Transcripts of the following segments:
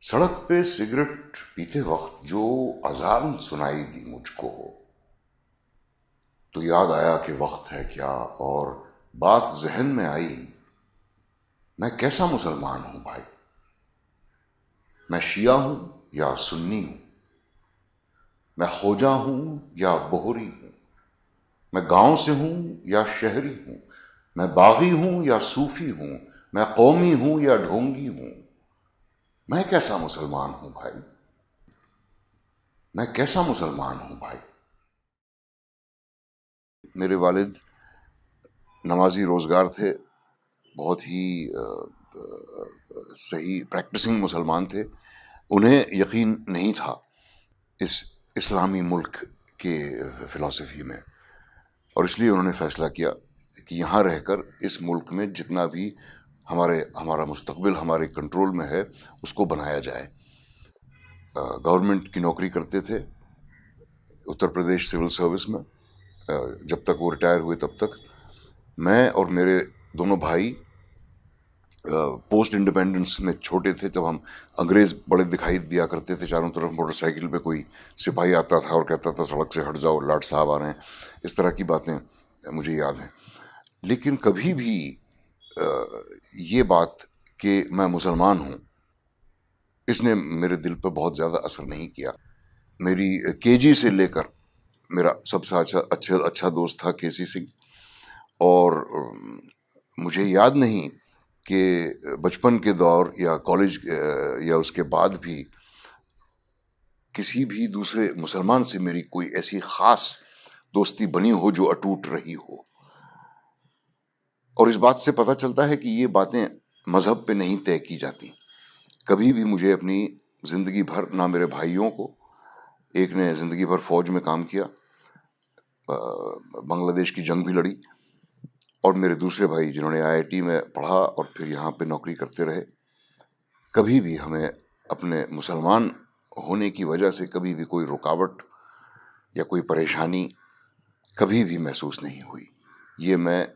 सड़क पे सिगरेट पीते वक्त जो अजान सुनाई दी मुझको, तो याद आया कि वक्त है क्या, और बात जहन में आई, मैं कैसा मुसलमान हूं भाई। मैं शिया हूं या सुन्नी हूं, मैं खोजा हूं या बोहरी हूं, मैं गांव से हूं या शहरी हूं, मैं बागी हूं या सूफी हूं, मैं कौमी हूं या ढोंगी हूं। मैं कैसा मुसलमान हूं भाई, मैं कैसा मुसलमान हूं भाई। मेरे वालिद नमाजी रोजगार थे, बहुत ही सही प्रैक्टिसिंग मुसलमान थे। उन्हें यकीन नहीं था इस इस्लामी मुल्क के फिलॉसफी में, और इसलिए उन्होंने फैसला किया कि यहाँ रहकर इस मुल्क में जितना भी हमारा मुस्तकबिल हमारे कंट्रोल में है उसको बनाया जाए। गवर्नमेंट की नौकरी करते थे उत्तर प्रदेश सिविल सर्विस में। जब तक वो रिटायर हुए तब तक मैं और मेरे दोनों भाई पोस्ट इंडिपेंडेंस में छोटे थे, जब हम अंग्रेज बड़े दिखाई दिया करते थे चारों तरफ, मोटरसाइकिल पे कोई सिपाही आता था और कहता था सड़क से हट जाओ, लाट साहब आ रहे हैं। इस तरह की बातें मुझे याद हैं। लेकिन कभी भी ये बात कि मैं मुसलमान हूँ, इसने मेरे दिल पर बहुत ज़्यादा असर नहीं किया। मेरी केजी से लेकर मेरा सबसे अच्छा दोस्त था केसी सिंह, और मुझे याद नहीं कि बचपन के दौर या कॉलेज या उसके बाद भी किसी भी दूसरे मुसलमान से मेरी कोई ऐसी खास दोस्ती बनी हो जो अटूट रही हो। और इस बात से पता चलता है कि ये बातें मजहब पे नहीं तय की जाती। कभी भी मुझे अपनी जिंदगी भर, ना मेरे भाइयों को, एक ने जिंदगी भर फौज में काम किया, बांग्लादेश की जंग भी लड़ी, और मेरे दूसरे भाई जिन्होंने आईआईटी में पढ़ा और फिर यहाँ पे नौकरी करते रहे, कभी भी हमें अपने मुसलमान होने की वजह से कभी भी कोई रुकावट या कोई परेशानी कभी भी महसूस नहीं हुई। ये मैं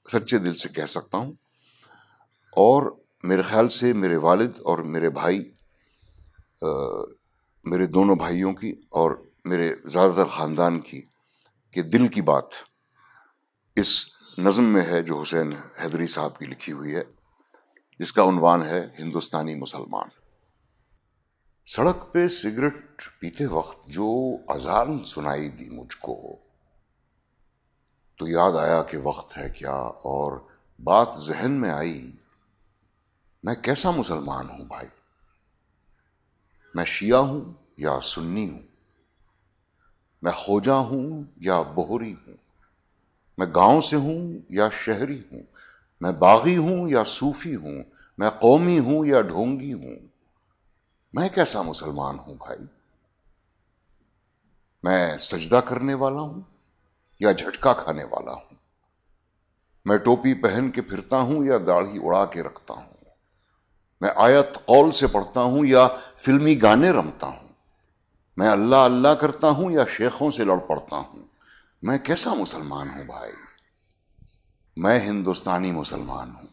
सच्चे दिल से कह सकता हूँ। और मेरे ख्याल से मेरे वालिद और मेरे भाई, मेरे दोनों भाइयों की और मेरे ज़्यादातर ख़ानदान की, कि दिल की बात इस नज़म में है जो हुसैन हैदरी साहब की लिखी हुई है, जिसका उन्वान है हिंदुस्तानी मुसलमान। सड़क पे सिगरेट पीते वक्त जो अजान सुनाई दी मुझको, तो याद आया कि वक्त है क्या, और बात जहन में आई, मैं कैसा मुसलमान हूं भाई। मैं शिया हूं या सुन्नी हूं, मैं खोजा हूं या बोहरी हूं, मैं गांव से हूं या शहरी हूं, मैं बागी हूं या सूफी हूं, मैं कौमी हूं या ढोंगी हूं। मैं कैसा मुसलमान हूं भाई। मैं सजदा करने वाला हूं या झटका खाने वाला हूं, मैं टोपी पहन के फिरता हूं या दाढ़ी उड़ा के रखता हूं, मैं आयत कौल से पढ़ता हूं या फिल्मी गाने रमता हूं, मैं अल्लाह अल्लाह करता हूं या शेखों से लड़ पड़ता हूं। मैं कैसा मुसलमान हूं भाई। मैं हिंदुस्तानी मुसलमान हूं।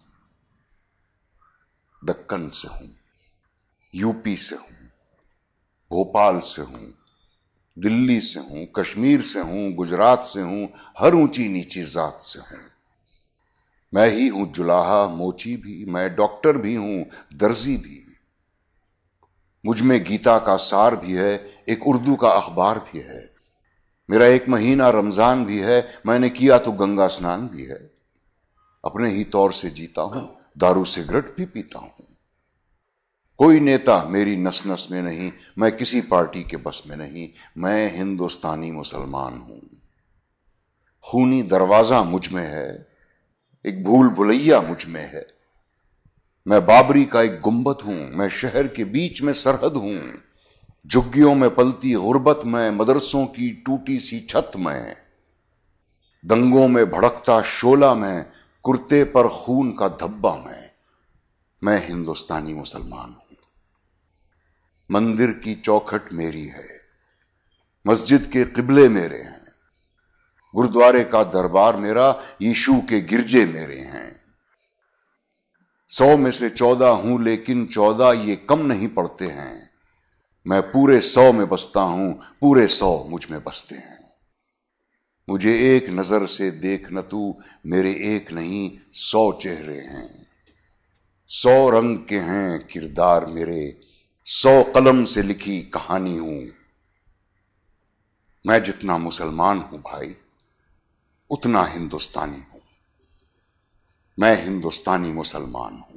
दक्कन से हूं, यूपी से हूं, भोपाल से हूं, दिल्ली से हूं, कश्मीर से हूं, गुजरात से हूं, हर ऊंची नीची जात से हूं। मैं ही हूं जुलाहा मोची भी, मैं डॉक्टर भी हूं, दर्जी भी। मुझ में गीता का सार भी है, एक उर्दू का अखबार भी है। मेरा एक महीना रमजान भी है, मैंने किया तो गंगा स्नान भी है। अपने ही तौर से जीता हूं, दारू सिगरेट भी पीता हूं। कोई नेता मेरी नस नस में नहीं, मैं किसी पार्टी के बस में नहीं। मैं हिंदुस्तानी मुसलमान हूं। खूनी दरवाजा मुझ में है, एक भूल भुलैया मुझ में है। मैं बाबरी का एक गुंबद हूं, मैं शहर के बीच में सरहद हूं। झुग्गियों में पलती गुर्बत में, मदरसों की टूटी सी छत में, दंगों में भड़कता शोला में, कुर्ते पर खून का धब्बा में। मैं हिंदुस्तानी मुसलमान हूं। मंदिर की चौखट मेरी है, मस्जिद के किबले मेरे हैं, गुरुद्वारे का दरबार मेरा, यीशु के गिरजे मेरे हैं। 100 में से 14 हूं, लेकिन 14 ये कम नहीं पड़ते हैं। मैं पूरे 100 में बसता हूं, पूरे 100 मुझ में बसते हैं। मुझे एक नजर से देख न तू, मेरे एक नहीं 100 चेहरे हैं। 100 रंग के हैं किरदार मेरे, 100 कलम से लिखी कहानी हूं। मैं जितना मुसलमान हूं भाई, उतना हिंदुस्तानी हूं। मैं हिंदुस्तानी मुसलमान हूं।